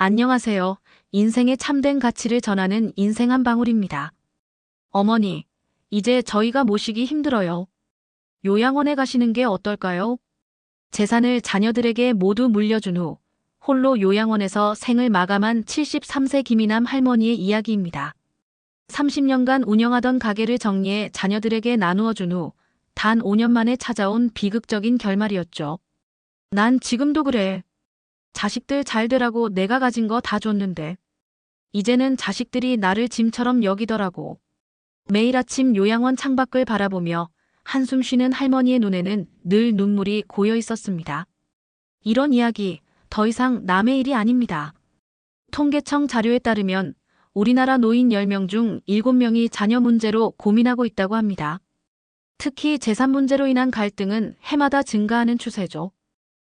안녕하세요. 인생의 참된 가치를 전하는 인생 한 방울입니다. 어머니, 이제 저희가 모시기 힘들어요. 요양원에 가시는 게 어떨까요? 재산을 자녀들에게 모두 물려준 후 홀로 요양원에서 생을 마감한 73세 김이남 할머니의 이야기입니다. 30년간 운영하던 가게를 정리해 자녀들에게 나누어 준 후 단 5년 만에 찾아온 비극적인 결말이었죠. 난 지금도 그래. 자식들 잘 되라고 내가 가진 거 다 줬는데 이제는 자식들이 나를 짐처럼 여기더라고. 매일 아침 요양원 창밖을 바라보며 한숨 쉬는 할머니의 눈에는 늘 눈물이 고여 있었습니다. 이런 이야기 더 이상 남의 일이 아닙니다. 통계청 자료에 따르면 우리나라 노인 10명 중 7명이 자녀 문제로 고민하고 있다고 합니다. 특히 재산 문제로 인한 갈등은 해마다 증가하는 추세죠.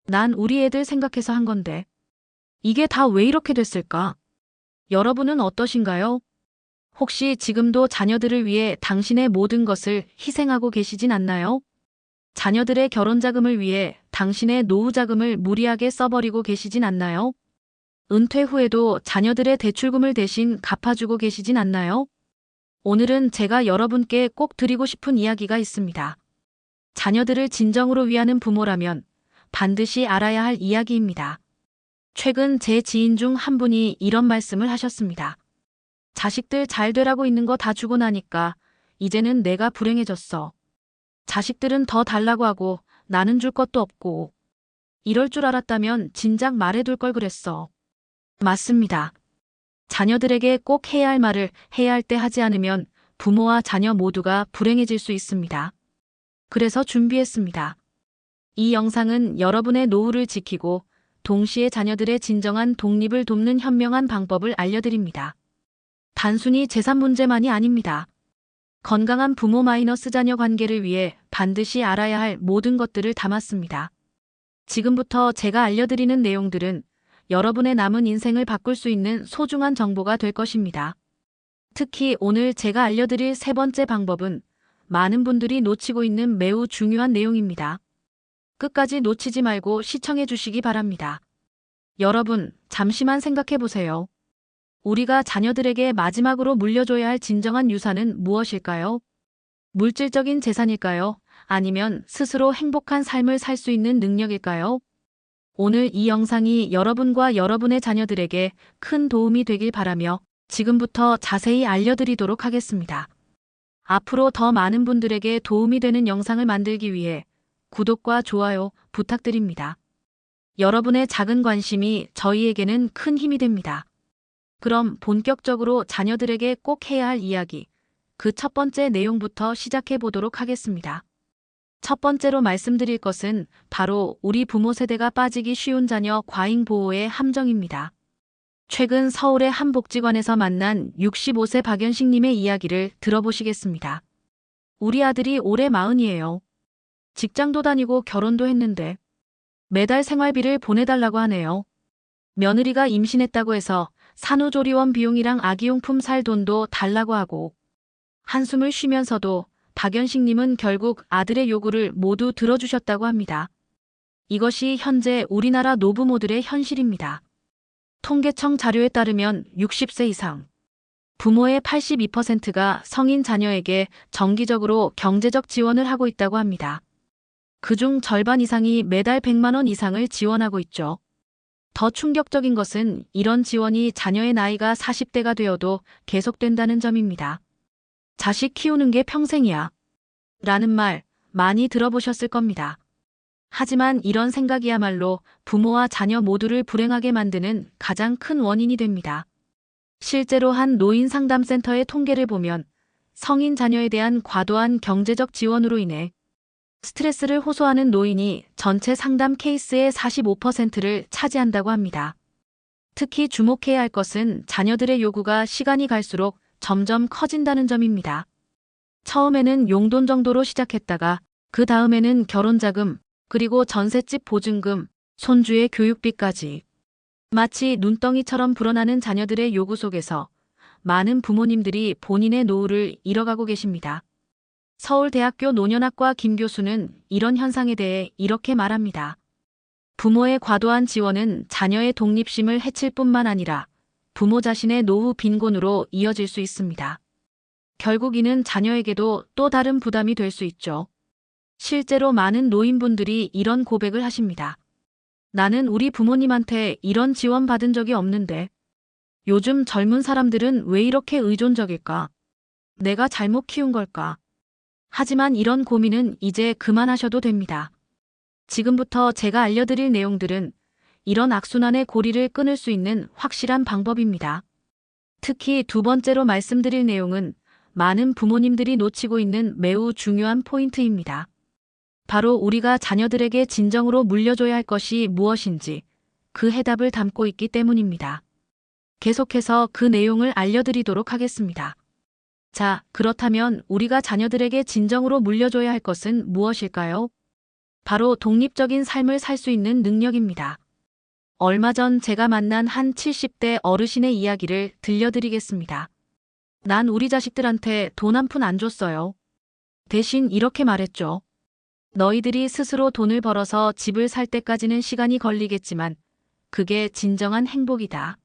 난 우리 애들 생각해서 한 건데 이게 다 왜 이렇게 됐을까? 여러분은 어떠신가요? 혹시 지금도 자녀들을 위해 당신의 모든 것을 희생하고 계시진 않나요? 자녀들의 결혼 자금을 위해 당신의 노후 자금을 무리하게 써버리고 계시진 않나요? 은퇴 후에도 자녀들의 대출금을 대신 갚아주고 계시진 않나요? 오늘은 제가 여러분께 꼭 드리고 싶은 이야기가 있습니다. 자녀들을 진정으로 위하는 부모라면 반드시 알아야 할 이야기입니다. 최근 제 지인 중 한 분이 이런 말씀을 하셨습니다. 자식들 잘 되라고 있는 거 다 주고 나니까 이제는 내가 불행해졌어. 자식들은 더 달라고 하고 나는 줄 것도 없고. 이럴 줄 알았다면 진작 말해둘 걸 그랬어. 맞습니다. 자녀들에게 꼭 해야 할 말을 해야 할 때 하지 않으면 부모와 자녀 모두가 불행해질 수 있습니다. 그래서 준비했습니다. 이 영상은 여러분의 노후를 지키고 동시에 자녀들의 진정한 독립을 돕는 현명한 방법을 알려드립니다. 단순히 재산 문제만이 아닙니다. 건강한 부모 마이너스 자녀 관계를 위해 반드시 알아야 할 모든 것들을 담았습니다. 지금부터 제가 알려드리는 내용들은 여러분의 남은 인생을 바꿀 수 있는 소중한 정보가 될 것입니다. 특히 오늘 제가 알려드릴 세 번째 방법은 많은 분들이 놓치고 있는 매우 중요한 내용입니다. 끝까지 놓치지 말고 시청해 주시기 바랍니다. 여러분, 잠시만 생각해 보세요. 우리가 자녀들에게 마지막으로 물려줘야 할 진정한 유산은 무엇일까요? 물질적인 재산일까요? 아니면 스스로 행복한 삶을 살 수 있는 능력일까요? 오늘 이 영상이 여러분과 여러분의 자녀들에게 큰 도움이 되길 바라며 지금부터 자세히 알려드리도록 하겠습니다. 앞으로 더 많은 분들에게 도움이 되는 영상을 만들기 위해 구독과 좋아요 부탁드립니다. 여러분의 작은 관심이 저희에게는 큰 힘이 됩니다. 그럼 본격적으로 자녀들에게 꼭 해야 할 이야기, 그 첫 번째 내용부터 시작해 보도록 하겠습니다. 첫 번째로 말씀드릴 것은 바로 우리 부모 세대가 빠지기 쉬운 자녀 과잉 보호의 함정입니다. 최근 서울의 한 복지관에서 만난 65세 박연식님의 이야기를 들어보시겠습니다. 우리 아들이 올해 40이에요. 직장도 다니고 결혼도 했는데 매달 생활비를 보내달라고 하네요. 며느리가 임신했다고 해서 산후조리원 비용이랑 아기용품 살 돈도 달라고 하고. 한숨을 쉬면서도 박연식님은 결국 아들의 요구를 모두 들어주셨다고 합니다. 이것이 현재 우리나라 노부모들의 현실입니다. 통계청 자료에 따르면 60세 이상 부모의 82%가 성인 자녀에게 정기적으로 경제적 지원을 하고 있다고 합니다. 그중 절반 이상이 매달 100만 원 이상을 지원하고 있죠. 더 충격적인 것은 이런 지원이 자녀의 나이가 40대가 되어도 계속된다는 점입니다. 자식 키우는 게 평생이야. 라는 말 많이 들어보셨을 겁니다. 하지만 이런 생각이야말로 부모와 자녀 모두를 불행하게 만드는 가장 큰 원인이 됩니다. 실제로 한 노인 상담센터의 통계를 보면 성인 자녀에 대한 과도한 경제적 지원으로 인해 스트레스를 호소하는 노인이 전체 상담 케이스의 45%를 차지한다고 합니다. 특히 주목해야 할 것은 자녀들의 요구가 시간이 갈수록 점점 커진다는 점입니다. 처음에는 용돈 정도로 시작했다가 그 다음에는 결혼자금, 그리고 전셋집 보증금, 손주의 교육비까지. 마치 눈덩이처럼 불어나는 자녀들의 요구 속에서 많은 부모님들이 본인의 노후를 잃어가고 계십니다. 서울대학교 노년학과 김 교수는 이런 현상에 대해 이렇게 말합니다. 부모의 과도한 지원은 자녀의 독립심을 해칠 뿐만 아니라 부모 자신의 노후 빈곤으로 이어질 수 있습니다. 결국 이는 자녀에게도 또 다른 부담이 될 수 있죠. 실제로 많은 노인분들이 이런 고백을 하십니다. 나는 우리 부모님한테 이런 지원 받은 적이 없는데 요즘 젊은 사람들은 왜 이렇게 의존적일까? 내가 잘못 키운 걸까? 하지만 이런 고민은 이제 그만하셔도 됩니다. 지금부터 제가 알려드릴 내용들은 이런 악순환의 고리를 끊을 수 있는 확실한 방법입니다. 특히 두 번째로 말씀드릴 내용은 많은 부모님들이 놓치고 있는 매우 중요한 포인트입니다. 바로 우리가 자녀들에게 진정으로 물려줘야 할 것이 무엇인지 그 해답을 담고 있기 때문입니다. 계속해서 그 내용을 알려드리도록 하겠습니다. 자, 그렇다면 우리가 자녀들에게 진정으로 물려줘야 할 것은 무엇일까요? 바로 독립적인 삶을 살 수 있는 능력입니다. 얼마 전 제가 만난 한 70대 어르신의 이야기를 들려드리겠습니다. 난 우리 자식들한테 돈 한 푼 안 줬어요. 대신 이렇게 말했죠. 너희들이 스스로 돈을 벌어서 집을 살 때까지는 시간이 걸리겠지만 그게 진정한 행복이다.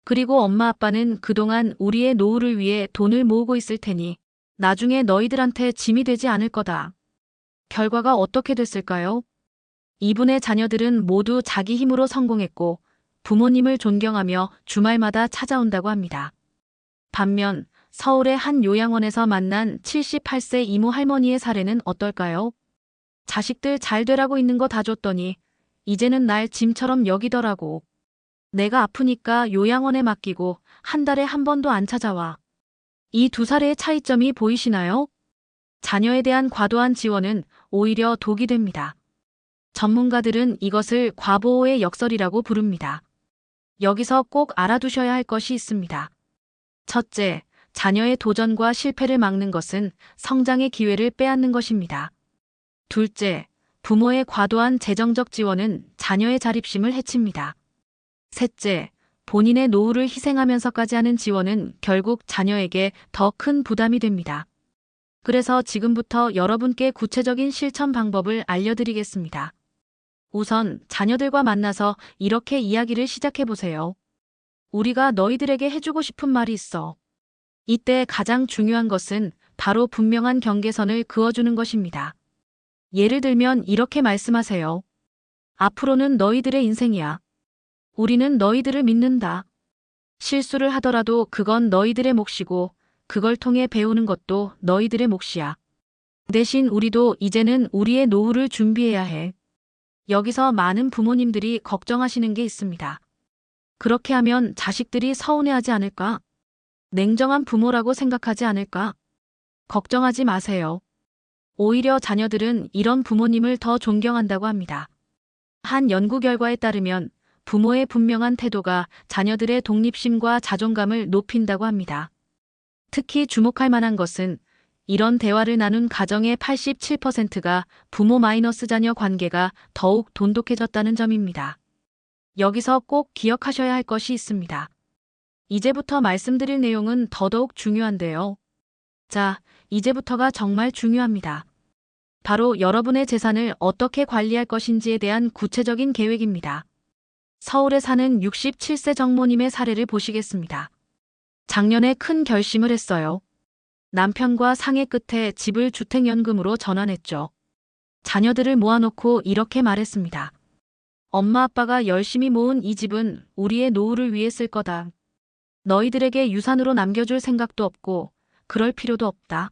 그리고 엄마 아빠는 그동안 우리의 노후를 위해 돈을 모으고 있을 테니 나중에 너희들한테 짐이 되지 않을 거다. 결과가 어떻게 됐을까요? 이분의 자녀들은 모두 자기 힘으로 성공했고 부모님을 존경하며 주말마다 찾아온다고 합니다. 반면 서울의 한 요양원에서 만난 78세 이모 할머니의 사례는 어떨까요? 자식들 잘 되라고 있는 거 다 줬더니 이제는 날 짐처럼 여기더라고. 내가 아프니까 요양원에 맡기고 한 달에 한 번도 안 찾아와. 이 두 사례의 차이점이 보이시나요? 자녀에 대한 과도한 지원은 오히려 독이 됩니다. 전문가들은 이것을 과보호의 역설이라고 부릅니다. 여기서 꼭 알아두셔야 할 것이 있습니다. 첫째, 자녀의 도전과 실패를 막는 것은 성장의 기회를 빼앗는 것입니다. 둘째, 부모의 과도한 재정적 지원은 자녀의 자립심을 해칩니다. 셋째, 본인의 노후를 희생하면서까지 하는 지원은 결국 자녀에게 더 큰 부담이 됩니다. 그래서 지금부터 여러분께 구체적인 실천 방법을 알려드리겠습니다. 우선 자녀들과 만나서 이렇게 이야기를 시작해보세요. 우리가 너희들에게 해주고 싶은 말이 있어. 이때 가장 중요한 것은 바로 분명한 경계선을 그어주는 것입니다. 예를 들면 이렇게 말씀하세요. 앞으로는 너희들의 인생이야. 우리는 너희들을 믿는다. 실수를 하더라도 그건 너희들의 몫이고 그걸 통해 배우는 것도 너희들의 몫이야. 대신 우리도 이제는 우리의 노후를 준비해야 해. 여기서 많은 부모님들이 걱정하시는 게 있습니다. 그렇게 하면 자식들이 서운해하지 않을까? 냉정한 부모라고 생각하지 않을까? 걱정하지 마세요. 오히려 자녀들은 이런 부모님을 더 존경한다고 합니다. 한 연구 결과에 따르면 부모의 분명한 태도가 자녀들의 독립심과 자존감을 높인다고 합니다. 특히 주목할 만한 것은 이런 대화를 나눈 가정의 87%가 부모 마이너스 자녀 관계가 더욱 돈독해졌다는 점입니다. 여기서 꼭 기억하셔야 할 것이 있습니다. 이제부터 말씀드릴 내용은 더더욱 중요한데요. 자, 이제부터가 정말 중요합니다. 바로 여러분의 재산을 어떻게 관리할 것인지에 대한 구체적인 계획입니다. 서울에 사는 67세 정모님의 사례를 보시겠습니다. 작년에 큰 결심을 했어요. 남편과 상의 끝에 집을 주택연금으로 전환했죠. 자녀들을 모아놓고 이렇게 말했습니다. 엄마 아빠가 열심히 모은 이 집은 우리의 노후를 위해 쓸 거다. 너희들에게 유산으로 남겨줄 생각도 없고 그럴 필요도 없다.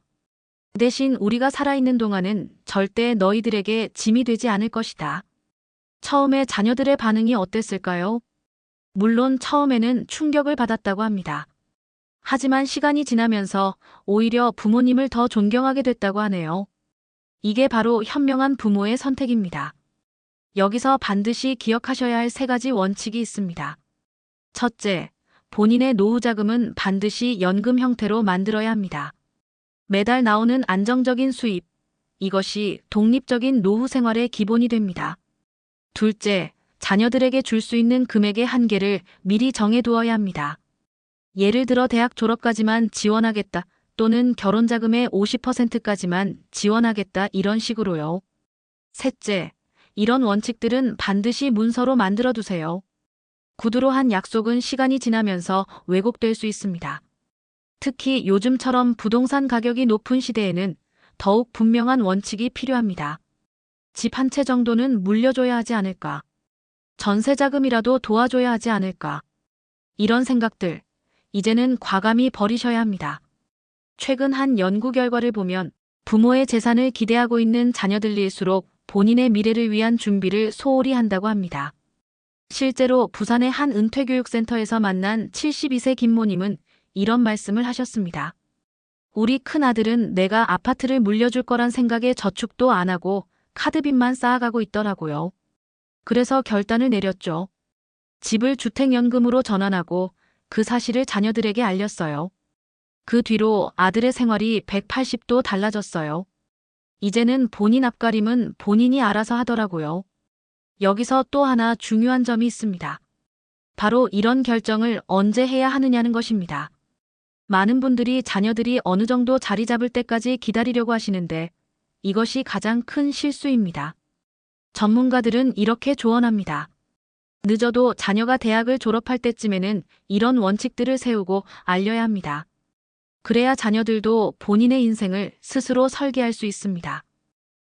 대신 우리가 살아있는 동안은 절대 너희들에게 짐이 되지 않을 것이다. 처음에 자녀들의 반응이 어땠을까요? 물론 처음에는 충격을 받았다고 합니다. 하지만 시간이 지나면서 오히려 부모님을 더 존경하게 됐다고 하네요. 이게 바로 현명한 부모의 선택입니다. 여기서 반드시 기억하셔야 할 세 가지 원칙이 있습니다. 첫째, 본인의 노후 자금은 반드시 연금 형태로 만들어야 합니다. 매달 나오는 안정적인 수입, 이것이 독립적인 노후 생활의 기본이 됩니다. 둘째, 자녀들에게 줄 수 있는 금액의 한계를 미리 정해두어야 합니다. 예를 들어 대학 졸업까지만 지원하겠다 또는 결혼 자금의 50%까지만 지원하겠다 이런 식으로요. 셋째, 이런 원칙들은 반드시 문서로 만들어 두세요. 구두로 한 약속은 시간이 지나면서 왜곡될 수 있습니다. 특히 요즘처럼 부동산 가격이 높은 시대에는 더욱 분명한 원칙이 필요합니다. 집 한 채 정도는 물려줘야 하지 않을까? 전세 자금이라도 도와줘야 하지 않을까? 이런 생각들, 이제는 과감히 버리셔야 합니다. 최근 한 연구 결과를 보면 부모의 재산을 기대하고 있는 자녀들일수록 본인의 미래를 위한 준비를 소홀히 한다고 합니다. 실제로 부산의 한 은퇴교육센터에서 만난 72세 김모님은 이런 말씀을 하셨습니다. 우리 큰아들은 내가 아파트를 물려줄 거란 생각에 저축도 안 하고 카드빚만 쌓아가고 있더라고요. 그래서 결단을 내렸죠. 집을 주택연금으로 전환하고 그 사실을 자녀들에게 알렸어요. 그 뒤로 아들의 생활이 180도 달라졌어요. 이제는 본인 앞가림은 본인이 알아서 하더라고요. 여기서 또 하나 중요한 점이 있습니다. 바로 이런 결정을 언제 해야 하느냐는 것입니다. 많은 분들이 자녀들이 어느 정도 자리 잡을 때까지 기다리려고 하시는데 이것이 가장 큰 실수입니다. 전문가들은 이렇게 조언합니다. 늦어도 자녀가 대학을 졸업할 때쯤에는 이런 원칙들을 세우고 알려야 합니다. 그래야 자녀들도 본인의 인생을 스스로 설계할 수 있습니다.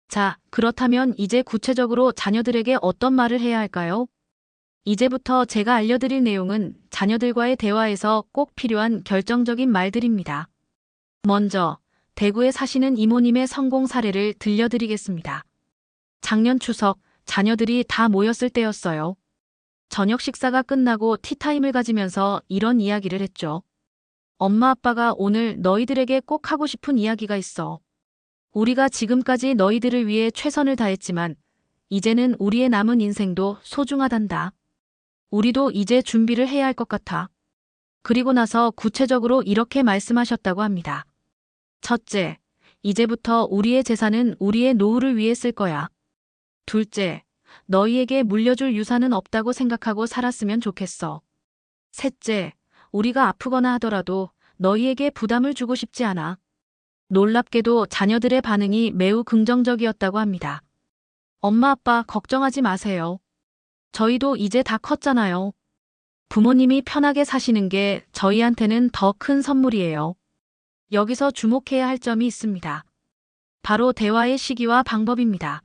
자, 그렇다면 이제 구체적으로 자녀들에게 어떤 말을 해야 할까요? 이제부터 제가 알려드릴 내용은 자녀들과의 대화에서 꼭 필요한 결정적인 말들입니다. 먼저, 대구에 사시는 이모님의 성공 사례를 들려드리겠습니다. 작년 추석, 자녀들이 다 모였을 때였어요. 저녁 식사가 끝나고 티타임을 가지면서 이런 이야기를 했죠. 엄마 아빠가 오늘 너희들에게 꼭 하고 싶은 이야기가 있어. 우리가 지금까지 너희들을 위해 최선을 다했지만 이제는 우리의 남은 인생도 소중하단다. 우리도 이제 준비를 해야 할 것 같아. 그리고 나서 구체적으로 이렇게 말씀하셨다고 합니다. 첫째, 이제부터 우리의 재산은 우리의 노후를 위해 쓸 거야. 둘째, 너희에게 물려줄 유산은 없다고 생각하고 살았으면 좋겠어. 셋째, 우리가 아프거나 하더라도 너희에게 부담을 주고 싶지 않아. 놀랍게도 자녀들의 반응이 매우 긍정적이었다고 합니다. 엄마 아빠 걱정하지 마세요. 저희도 이제 다 컸잖아요. 부모님이 편하게 사시는 게 저희한테는 더 큰 선물이에요. 여기서 주목해야 할 점이 있습니다. 바로 대화의 시기와 방법입니다.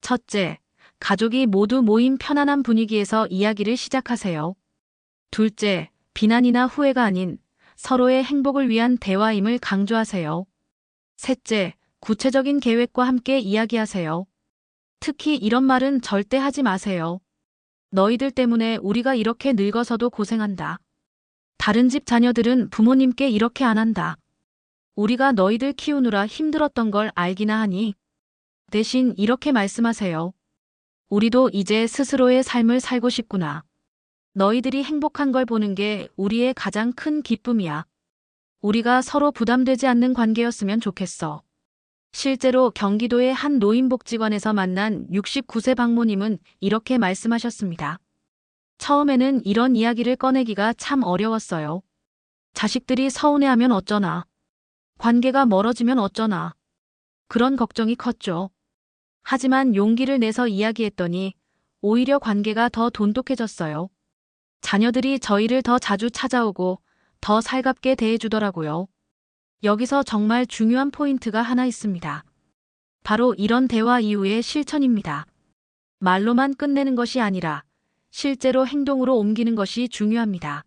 첫째, 가족이 모두 모인 편안한 분위기에서 이야기를 시작하세요. 둘째, 비난이나 후회가 아닌 서로의 행복을 위한 대화임을 강조하세요. 셋째, 구체적인 계획과 함께 이야기하세요. 특히 이런 말은 절대 하지 마세요. 너희들 때문에 우리가 이렇게 늙어서도 고생한다. 다른 집 자녀들은 부모님께 이렇게 안 한다. 우리가 너희들 키우느라 힘들었던 걸 알기나 하니. 대신 이렇게 말씀하세요. 우리도 이제 스스로의 삶을 살고 싶구나. 너희들이 행복한 걸 보는 게 우리의 가장 큰 기쁨이야. 우리가 서로 부담되지 않는 관계였으면 좋겠어. 실제로 경기도의 한 노인복지관에서 만난 69세 박모님은 이렇게 말씀하셨습니다. 처음에는 이런 이야기를 꺼내기가 참 어려웠어요. 자식들이 서운해하면 어쩌나. 관계가 멀어지면 어쩌나. 그런 걱정이 컸죠. 하지만 용기를 내서 이야기했더니 오히려 관계가 더 돈독해졌어요. 자녀들이 저희를 더 자주 찾아오고 더 살갑게 대해주더라고요. 여기서 정말 중요한 포인트가 하나 있습니다. 바로 이런 대화 이후의 실천입니다. 말로만 끝내는 것이 아니라 실제로 행동으로 옮기는 것이 중요합니다.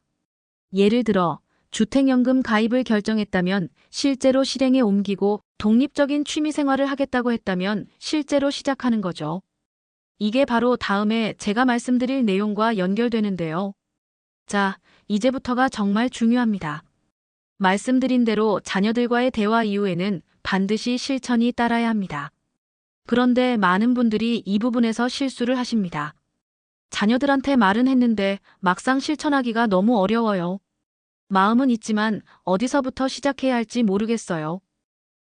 예를 들어 주택연금 가입을 결정했다면 실제로 실행에 옮기고 독립적인 취미생활을 하겠다고 했다면 실제로 시작하는 거죠. 이게 바로 다음에 제가 말씀드릴 내용과 연결되는데요. 자, 이제부터가 정말 중요합니다. 말씀드린 대로 자녀들과의 대화 이후에는 반드시 실천이 따라야 합니다. 그런데 많은 분들이 이 부분에서 실수를 하십니다. 자녀들한테 말은 했는데 막상 실천하기가 너무 어려워요. 마음은 있지만 어디서부터 시작해야 할지 모르겠어요.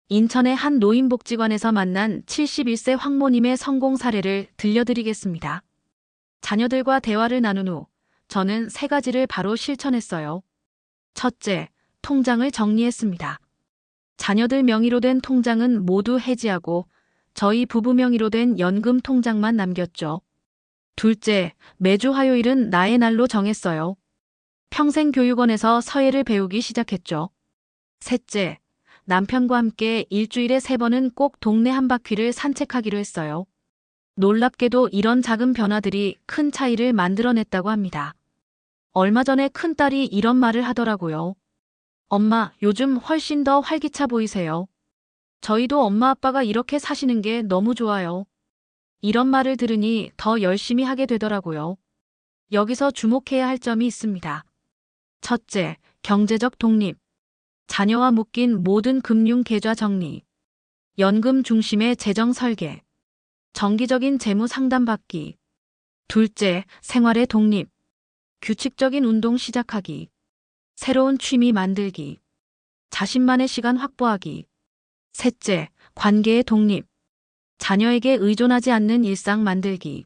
인천의 한 노인복지관에서 만난 71세 황모님의 성공 사례를 들려드리겠습니다. 자녀들과 대화를 나눈 후 저는 3가지를 바로 실천했어요. 첫째, 통장을 정리했습니다. 자녀들 명의로 된 통장은 모두 해지하고 저희 부부 명의로 된 연금 통장만 남겼죠. 둘째, 매주 화요일은 나의 날로 정했어요. 평생교육원에서 서예를 배우기 시작했죠. 셋째, 남편과 함께 일주일에 3번은 꼭 동네 한 바퀴를 산책하기로 했어요. 놀랍게도 이런 작은 변화들이 큰 차이를 만들어냈다고 합니다. 얼마 전에 큰딸이 이런 말을 하더라고요. 엄마, 요즘 훨씬 더 활기차 보이세요. 저희도 엄마 아빠가 이렇게 사시는 게 너무 좋아요. 이런 말을 들으니 더 열심히 하게 되더라고요. 여기서 주목해야 할 점이 있습니다. 첫째, 경제적 독립. 자녀와 묶인 모든 금융 계좌 정리. 연금 중심의 재정 설계. 정기적인 재무 상담 받기. 둘째, 생활의 독립. 규칙적인 운동 시작하기. 새로운 취미 만들기. 자신만의 시간 확보하기. 셋째, 관계의 독립. 자녀에게 의존하지 않는 일상 만들기.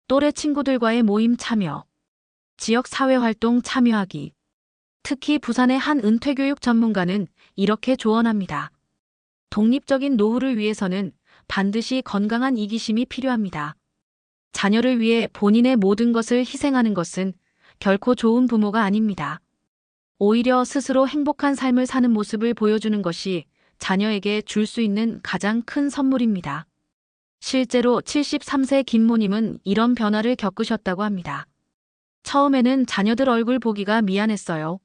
또래 친구들과의 모임 참여. 지역 사회 활동 참여하기. 특히 부산의 한 은퇴교육 전문가는 이렇게 조언합니다. 독립적인 노후를 위해서는 반드시 건강한 이기심이 필요합니다. 자녀를 위해 본인의 모든 것을 희생하는 것은 결코 좋은 부모가 아닙니다. 오히려 스스로 행복한 삶을 사는 모습을 보여주는 것이 자녀에게 줄 수 있는 가장 큰 선물입니다. 실제로 73세 김모님은 이런 변화를 겪으셨다고 합니다. 처음에는 자녀들 얼굴 보기가 미안했어요.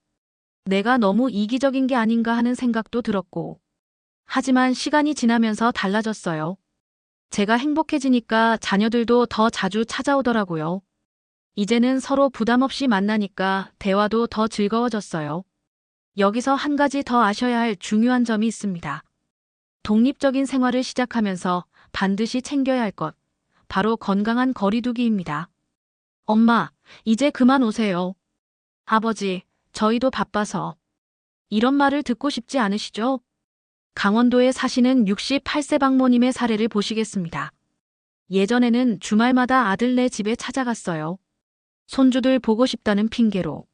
내가 너무 이기적인 게 아닌가 하는 생각도 들었고. 하지만 시간이 지나면서 달라졌어요. 제가 행복해지니까 자녀들도 더 자주 찾아오더라고요. 이제는 서로 부담 없이 만나니까 대화도 더 즐거워졌어요. 여기서 한 가지 더 아셔야 할 중요한 점이 있습니다. 독립적인 생활을 시작하면서 반드시 챙겨야 할 것, 바로 건강한 거리두기입니다. 엄마, 이제 그만 오세요. 아버지, 저희도 바빠서. 이런 말을 듣고 싶지 않으시죠? 강원도에 사시는 68세 박모님의 사례를 보시겠습니다. 예전에는 주말마다 아들네 집에 찾아갔어요. 손주들 보고 싶다는 핑계로.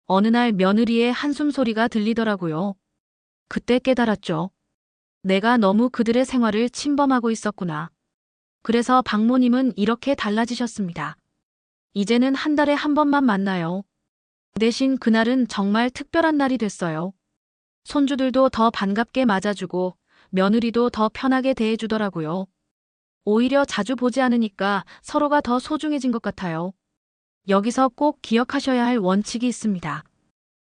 어느 날 며느리의 한숨 소리가 들리더라고요. 그때 깨달았죠. 내가 너무 그들의 생활을 침범하고 있었구나. 그래서 박모님은 이렇게 달라지셨습니다. 이제는 한 달에 한 번만 만나요. 대신 그날은 정말 특별한 날이 됐어요. 손주들도 더 반갑게 맞아주고 며느리도 더 편하게 대해주더라고요. 오히려 자주 보지 않으니까 서로가 더 소중해진 것 같아요. 여기서 꼭 기억하셔야 할 원칙이 있습니다.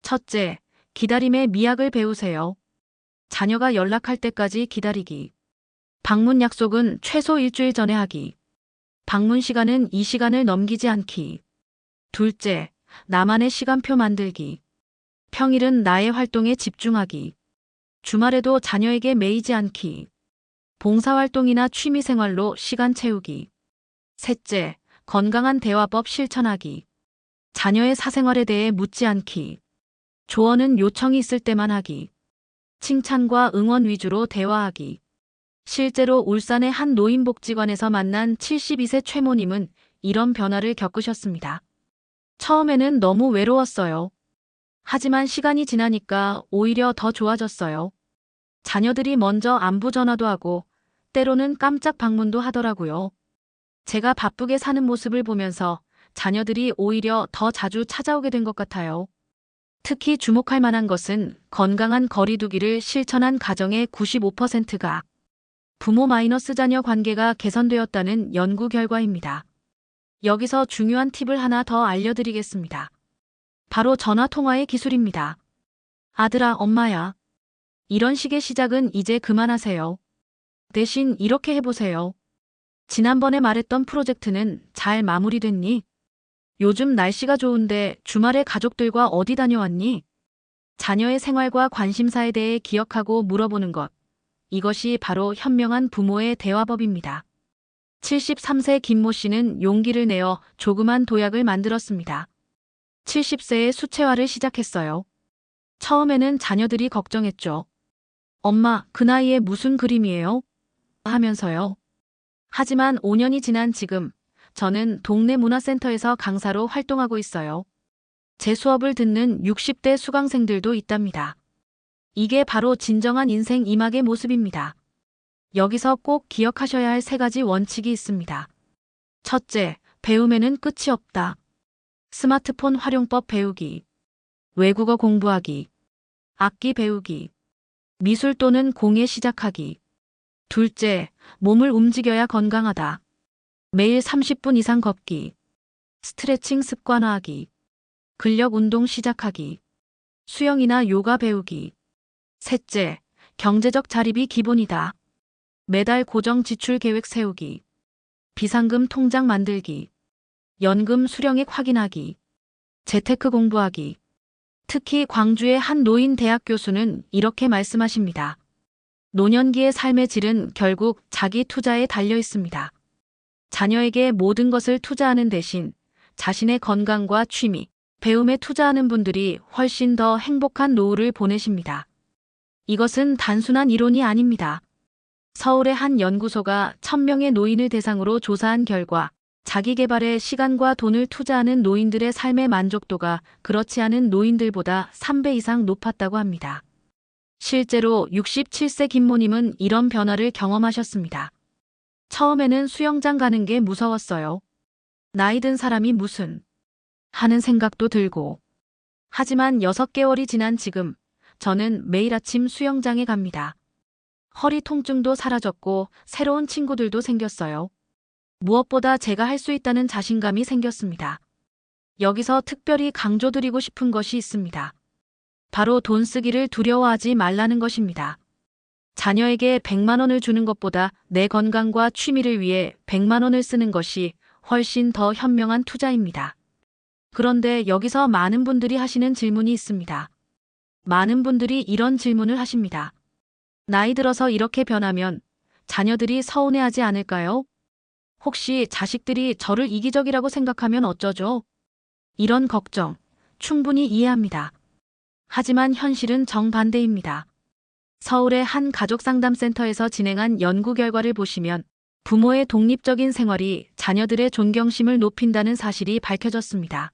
첫째, 기다림의 미학을 배우세요. 자녀가 연락할 때까지 기다리기. 방문 약속은 최소 일주일 전에 하기. 방문 시간은 이 시간을 넘기지 않기. 둘째, 나만의 시간표 만들기. 평일은 나의 활동에 집중하기. 주말에도 자녀에게 매이지 않기. 봉사활동이나 취미생활로 시간 채우기. 셋째, 건강한 대화법 실천하기. 자녀의 사생활에 대해 묻지 않기. 조언은 요청이 있을 때만 하기. 칭찬과 응원 위주로 대화하기. 실제로 울산의 한 노인복지관에서 만난 72세 최모님은 이런 변화를 겪으셨습니다. 처음에는 너무 외로웠어요. 하지만 시간이 지나니까 오히려 더 좋아졌어요. 자녀들이 먼저 안부 전화도 하고 때로는 깜짝 방문도 하더라고요. 제가 바쁘게 사는 모습을 보면서 자녀들이 오히려 더 자주 찾아오게 된 것 같아요. 특히 주목할 만한 것은 건강한 거리두기를 실천한 가정의 95%가 부모 마이너스 자녀 관계가 개선되었다는 연구 결과입니다. 여기서 중요한 팁을 하나 더 알려드리겠습니다. 바로 전화통화의 기술입니다. 아들아, 엄마야. 이런 식의 시작은 이제 그만하세요. 대신 이렇게 해보세요. 지난번에 말했던 프로젝트는 잘 마무리됐니? 요즘 날씨가 좋은데 주말에 가족들과 어디 다녀왔니? 자녀의 생활과 관심사에 대해 기억하고 물어보는 것. 이것이 바로 현명한 부모의 대화법입니다. 73세 김모 씨는 용기를 내어 조그만 도약을 만들었습니다. 70세에 수채화를 시작했어요. 처음에는 자녀들이 걱정했죠. 엄마, 그 나이에 무슨 그림이에요? 하면서요. 하지만 5년이 지난 지금, 저는 동네 문화센터에서 강사로 활동하고 있어요. 제 수업을 듣는 60대 수강생들도 있답니다. 이게 바로 진정한 인생 이막의 모습입니다. 여기서 꼭 기억하셔야 할 3가지 원칙이 있습니다. 첫째, 배움에는 끝이 없다. 스마트폰 활용법 배우기, 외국어 공부하기, 악기 배우기, 미술 또는 공예 시작하기. 둘째, 몸을 움직여야 건강하다. 매일 30분 이상 걷기, 스트레칭 습관화하기, 근력 운동 시작하기, 수영이나 요가 배우기. 셋째, 경제적 자립이 기본이다. 매달 고정 지출 계획 세우기, 비상금 통장 만들기, 연금 수령액 확인하기, 재테크 공부하기. 특히 광주의 한 노인 대학 교수는 이렇게 말씀하십니다. 노년기의 삶의 질은 결국 자기 투자에 달려 있습니다. 자녀에게 모든 것을 투자하는 대신 자신의 건강과 취미, 배움에 투자하는 분들이 훨씬 더 행복한 노후를 보내십니다. 이것은 단순한 이론이 아닙니다. 서울의 한 연구소가 1000명의 노인을 대상으로 조사한 결과 자기 개발에 시간과 돈을 투자하는 노인들의 삶의 만족도가 그렇지 않은 노인들보다 3배 이상 높았다고 합니다. 실제로 67세 김모님은 이런 변화를 경험하셨습니다. 처음에는 수영장 가는 게 무서웠어요. 나이 든 사람이 무슨 하는 생각도 들고. 하지만 6개월이 지난 지금 저는 매일 아침 수영장에 갑니다. 허리 통증도 사라졌고 새로운 친구들도 생겼어요. 무엇보다 제가 할 수 있다는 자신감이 생겼습니다. 여기서 특별히 강조드리고 싶은 것이 있습니다. 바로 돈 쓰기를 두려워하지 말라는 것입니다. 자녀에게 100만 원을 주는 것보다 내 건강과 취미를 위해 100만 원을 쓰는 것이 훨씬 더 현명한 투자입니다. 그런데 여기서 많은 분들이 하시는 질문이 있습니다. 많은 분들이 이런 질문을 하십니다. 나이 들어서 이렇게 변하면 자녀들이 서운해하지 않을까요? 혹시 자식들이 저를 이기적이라고 생각하면 어쩌죠? 이런 걱정 충분히 이해합니다. 하지만 현실은 정반대입니다. 서울의 한 가족상담센터에서 진행한 연구 결과를 보시면 부모의 독립적인 생활이 자녀들의 존경심을 높인다는 사실이 밝혀졌습니다.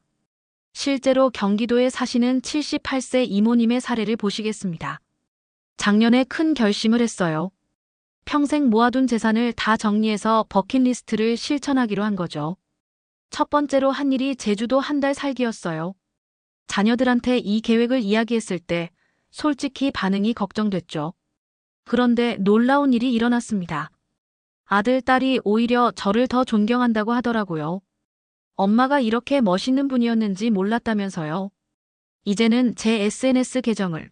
실제로 경기도에 사시는 78세 이모님의 사례를 보시겠습니다. 작년에 큰 결심을 했어요. 평생 모아둔 재산을 다 정리해서 버킷리스트를 실천하기로 한 거죠. 첫 번째로 한 일이 제주도 한 달 살기였어요. 자녀들한테 이 계획을 이야기했을 때 솔직히 반응이 걱정됐죠. 그런데 놀라운 일이 일어났습니다. 아들, 딸이 오히려 저를 더 존경한다고 하더라고요. 엄마가 이렇게 멋있는 분이었는지 몰랐다면서요. 이제는 제 SNS 계정을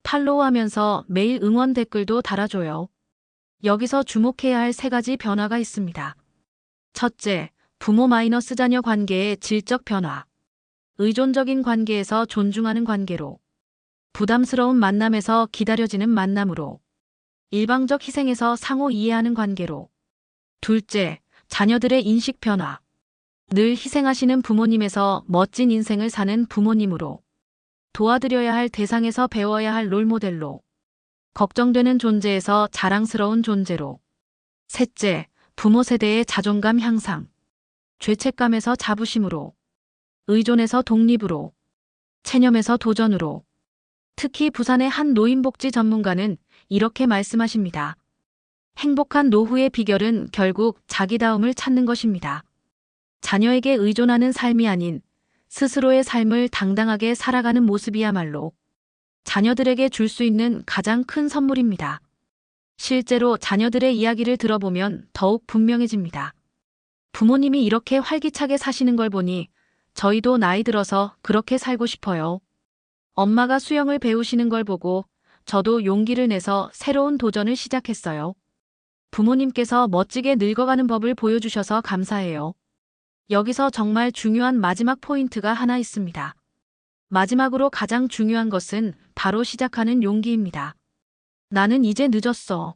팔로우하면서 매일 응원 댓글도 달아줘요. 여기서 주목해야 할 3가지 변화가 있습니다. 첫째, 부모 마이너스 자녀 관계의 질적 변화. 의존적인 관계에서 존중하는 관계로. 부담스러운 만남에서 기다려지는 만남으로. 일방적 희생에서 상호 이해하는 관계로. 둘째, 자녀들의 인식 변화. 늘 희생하시는 부모님에서 멋진 인생을 사는 부모님으로. 도와드려야 할 대상에서 배워야 할 롤모델로. 걱정되는 존재에서 자랑스러운 존재로. 셋째, 부모 세대의 자존감 향상. 죄책감에서 자부심으로. 의존에서 독립으로. 체념에서 도전으로. 특히 부산의 한 노인복지 전문가는 이렇게 말씀하십니다. 행복한 노후의 비결은 결국 자기다움을 찾는 것입니다. 자녀에게 의존하는 삶이 아닌 스스로의 삶을 당당하게 살아가는 모습이야말로 자녀들에게 줄 수 있는 가장 큰 선물입니다. 실제로 자녀들의 이야기를 들어보면 더욱 분명해집니다. 부모님이 이렇게 활기차게 사시는 걸 보니 저희도 나이 들어서 그렇게 살고 싶어요. 엄마가 수영을 배우시는 걸 보고 저도 용기를 내서 새로운 도전을 시작했어요. 부모님께서 멋지게 늙어가는 법을 보여주셔서 감사해요. 여기서 정말 중요한 마지막 포인트가 하나 있습니다. 마지막으로 가장 중요한 것은 바로 시작하는 용기입니다. 나는 이제 늦었어.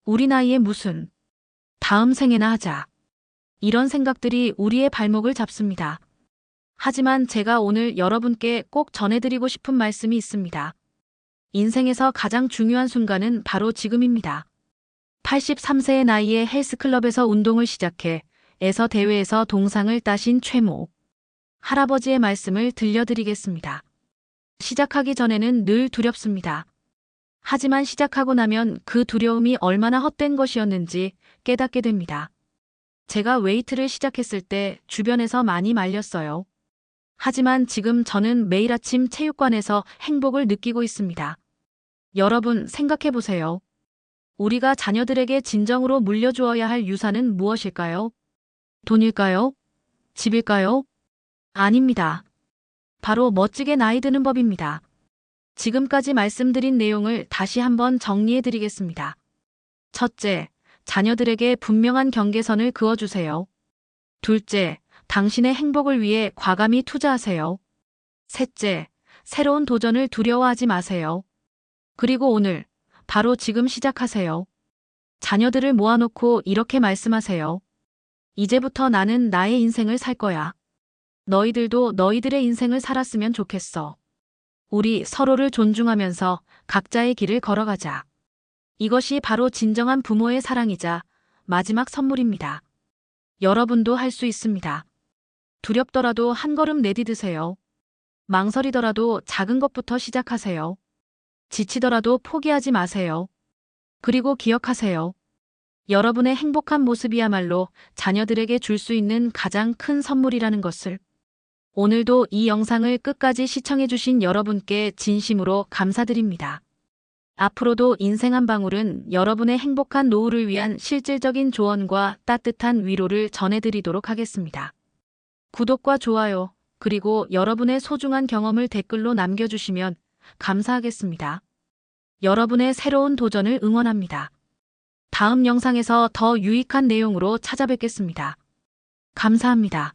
우리 나이에 무슨. 다음 생에나 하자. 이런 생각들이 우리의 발목을 잡습니다. 하지만 제가 오늘 여러분께 꼭 전해드리고 싶은 말씀이 있습니다. 인생에서 가장 중요한 순간은 바로 지금입니다. 83세의 나이에 헬스클럽에서 운동을 시작해 에서 대회에서 동상을 따신 최모 할아버지의 말씀을 들려드리겠습니다. 시작하기 전에는 늘 두렵습니다. 하지만 시작하고 나면 그 두려움이 얼마나 헛된 것이었는지 깨닫게 됩니다. 제가 웨이트를 시작했을 때 주변에서 많이 말렸어요. 하지만 지금 저는 매일 아침 체육관에서 행복을 느끼고 있습니다. 여러분 생각해 보세요. 우리가 자녀들에게 진정으로 물려주어야 할 유산은 무엇일까요? 돈일까요? 집일까요? 아닙니다. 바로 멋지게 나이 드는 법입니다. 지금까지 말씀드린 내용을 다시 한번 정리해 드리겠습니다. 첫째, 자녀들에게 분명한 경계선을 그어주세요. 둘째, 당신의 행복을 위해 과감히 투자하세요. 셋째, 새로운 도전을 두려워하지 마세요. 그리고 오늘, 바로 지금 시작하세요. 자녀들을 모아놓고 이렇게 말씀하세요. 이제부터 나는 나의 인생을 살 거야. 너희들도 너희들의 인생을 살았으면 좋겠어. 우리 서로를 존중하면서 각자의 길을 걸어가자. 이것이 바로 진정한 부모의 사랑이자 마지막 선물입니다. 여러분도 할 수 있습니다. 두렵더라도 한 걸음 내디드세요. 망설이더라도 작은 것부터 시작하세요. 지치더라도 포기하지 마세요. 그리고 기억하세요. 여러분의 행복한 모습이야말로 자녀들에게 줄 수 있는 가장 큰 선물이라는 것을. 오늘도 이 영상을 끝까지 시청해주신 여러분께 진심으로 감사드립니다. 앞으로도 인생 한 방울은 여러분의 행복한 노후를 위한 실질적인 조언과 따뜻한 위로를 전해드리도록 하겠습니다. 구독과 좋아요, 그리고 여러분의 소중한 경험을 댓글로 남겨주시면 감사하겠습니다. 여러분의 새로운 도전을 응원합니다. 다음 영상에서 더 유익한 내용으로 찾아뵙겠습니다. 감사합니다.